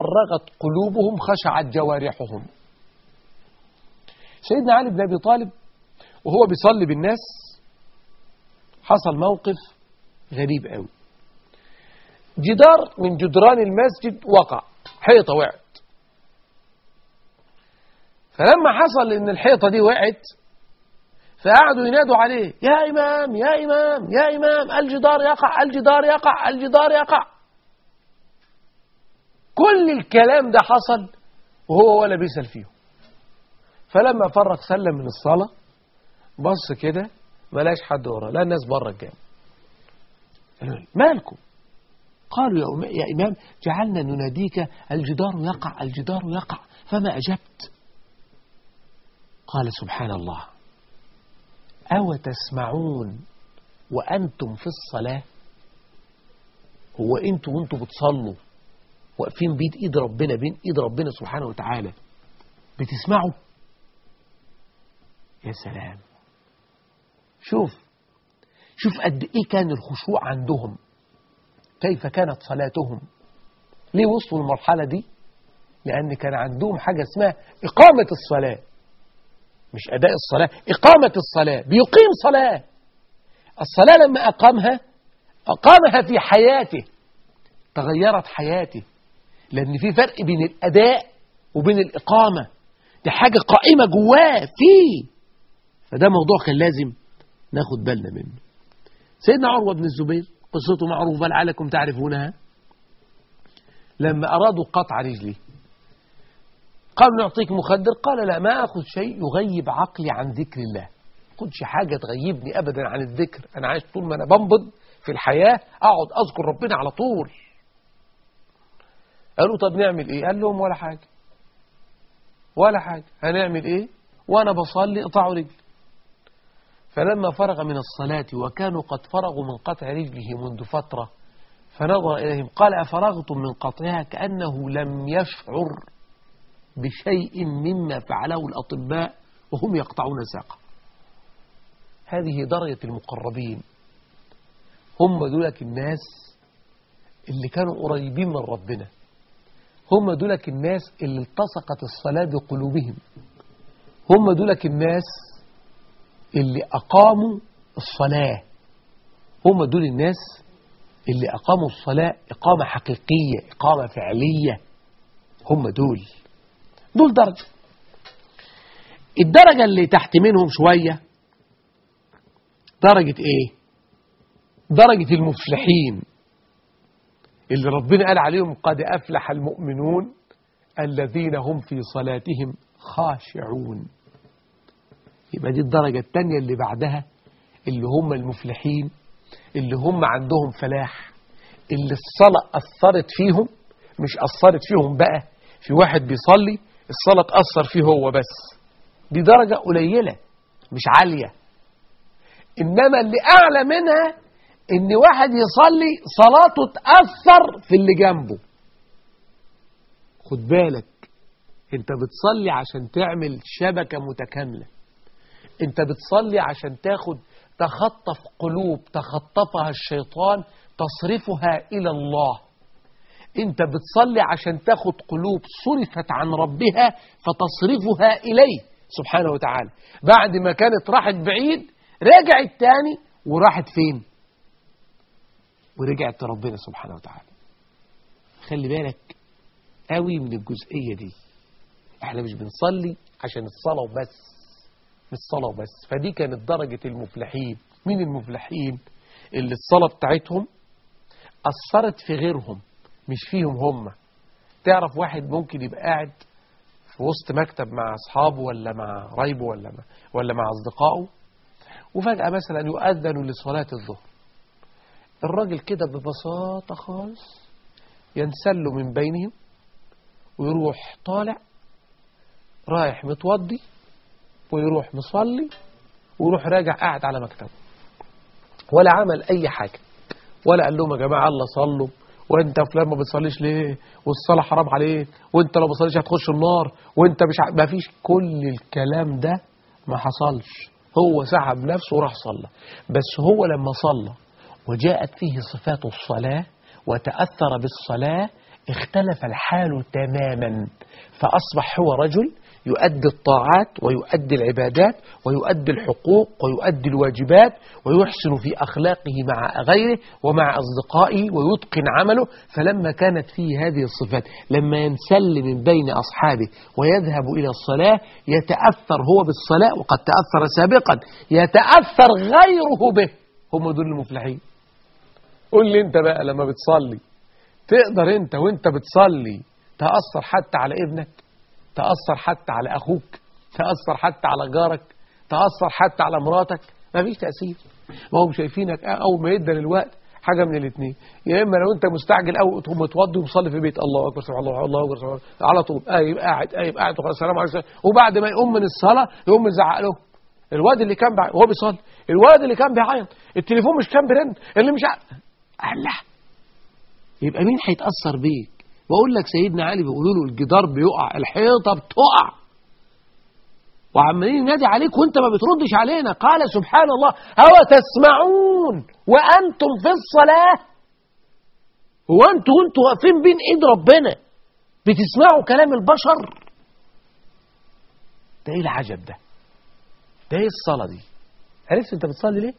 تفرغت قلوبهم خشعت جوارحهم. سيدنا علي بن أبي طالب وهو بيصلي بالناس حصل موقف غريب قوي. جدار من جدران المسجد وقع، حيطة وقعت. فلما حصل ان الحيطة دي وقعت فقعدوا ينادوا عليه: يا إمام يا إمام يا إمام، الجدار يقع الجدار يقع الجدار يقع. كل الكلام ده حصل وهو ولا بيسأل فيه. فلما فرغ سلم من الصلاة بص كده ملاش حد وراه، لا الناس بره الجامع. قالوا: مالكم؟ قالوا: يا إمام جعلنا نناديك الجدار يقع الجدار يقع فما أجبت. قال: سبحان الله، أو تسمعون وأنتم في الصلاة؟ هو أنتم وأنتم بتصلوا واقفين بين إيد ربنا سبحانه وتعالى بتسمعوا؟ يا سلام، شوف قد إيه كان الخشوع عندهم، كيف كانت صلاتهم. ليه وصلوا المرحلة دي؟ لأن كان عندهم حاجة اسمها إقامة الصلاة، مش أداء الصلاة، إقامة الصلاة، بيقيم صلاة. الصلاة لما أقامها في حياته تغيرت حياته، لأن في فرق بين الأداء وبين الإقامة، دي حاجة قائمة جواه فيه. فده موضوع كان لازم ناخد بالنا منه. سيدنا عروة بن الزبير قصته معروفة لعلكم تعرفونها. لما أرادوا قطع رجله قالوا: نعطيك مخدر؟ قال: لا، ما أخذ شيء يغيب عقلي عن ذكر الله، ما أخذش حاجة تغيبني أبدا عن الذكر. أنا عايش طول ما أنا بنبض في الحياة أقعد أذكر ربنا على طول. قالوا: طب نعمل إيه؟ قال لهم: ولا حاجة ولا حاجة، هنعمل إيه؟ وأنا بصلي اقطعوا رجلي. فلما فرغ من الصلاة وكانوا قد فرغوا من قطع رجله منذ فترة فنظر إليهم قال: أفرغتم من قطعها؟ كأنه لم يشعر بشيء مما فعله الأطباء وهم يقطعون ساقه. هذه درجة المقربين، هم دولك الناس اللي كانوا قريبين من ربنا، هم دولك الناس اللي التصقت الصلاة بقلوبهم، هم دولك الناس اللي أقاموا الصلاة، هم دول الناس اللي أقاموا الصلاة إقامة حقيقية، إقامة فعلية. هم دول درجة. الدرجة اللي تحت منهم شوية درجة إيه؟ درجة المفلحين اللي ربنا قال عليهم: قد أفلح المؤمنون الذين هم في صلاتهم خاشعون. يبقى دي الدرجة الثانية اللي بعدها، اللي هم المفلحين، اللي هم عندهم فلاح، اللي الصلاة أثرت فيهم. مش أثرت فيهم بقى في واحد بيصلي الصلاة تأثر فيه هو بس، دي درجة قليلة مش عالية. إنما اللي أعلى منها إن واحد يصلي صلاته تأثر في اللي جنبه. خد بالك، أنت بتصلي عشان تعمل شبكة متكاملة، أنت بتصلي عشان تخطف قلوب تخطفها الشيطان تصرفها إلى الله. أنت بتصلي عشان تاخد قلوب صرفت عن ربها فتصرفها إليه سبحانه وتعالى. بعد ما كانت راحت بعيد رجعت تاني، وراحت فين؟ ورجعت لربنا سبحانه وتعالى. خلي بالك قوي من الجزئية دي. احنا مش بنصلي عشان الصلاة وبس، مش الصلاة وبس. فدي كانت درجة المفلحين. مين المفلحين؟ اللي الصلاة بتاعتهم أثرت في غيرهم مش فيهم هم. تعرف واحد ممكن يبقى قاعد في وسط مكتب مع أصحابه ولا مع قرايبه ولا مع أصدقائه، وفجأة مثلا يؤذن لصلاة الظهر، الراجل كده ببساطة خالص ينسل من بينهم ويروح طالع رايح متوضي ويروح مصلي ويروح راجع قاعد على مكتبه، ولا عمل أي حاجة، ولا قال لهم: يا جماعة الله صلوا، وانت فلان ما بتصليش ليه، والصلاة حرام عليك، وانت لو بتصليش هتخش النار، وانت ما فيش. كل الكلام ده ما حصلش. هو سحب نفسه وراح صلى. بس هو لما صلى وجاءت فيه صفات الصلاة وتأثر بالصلاة اختلف الحال تماما، فأصبح هو رجل يؤدي الطاعات ويؤدي العبادات ويؤدي الحقوق ويؤدي الواجبات ويحسن في أخلاقه مع غيره ومع أصدقائه ويتقن عمله. فلما كانت فيه هذه الصفات، لما ينسل من بين أصحابه ويذهب إلى الصلاة يتأثر هو بالصلاة، وقد تأثر سابقا، يتأثر غيره به. هم دول المفلحين. قل لي انت بقى لما بتصلي، تقدر انت وانت بتصلي تأثر حتى على ابنك، تأثر حتى على أخوك، تأثر حتى على جارك، تأثر حتى على مراتك؟ ما فيش تأثير. وهم شايفينك أول ما يدى للوقت حاجة من الاثنين، يا إما لو أنت مستعجل أو تقوم متوضي ومصلي في بيت، الله أكبر سبحان الله، الله أكبر سبحان الله، على طول يبقى قاعد وخلاص السلام عليكم، وبعد ما يقوم من الصلاة يقوم يزعق له الواد اللي كان وهو بيصلي، الواد اللي كان بيعيط، التليفون مش كان بيرن، اللي مش الله. يبقى مين هيتأثر بيك؟ بقول لك سيدنا علي بيقولوا له الجدار بيقع، الحيطة بتقع، وعمالين ينادي عليك وانت ما بتردش علينا. قال سبحان الله: هو تسمعون وأنتم في الصلاة؟ هو انتوا واقفين بين ايد ربنا بتسمعوا كلام البشر؟ ده ايه العجب ده؟ ده ايه الصلاة دي؟ عرفت انت بتصلي ليه؟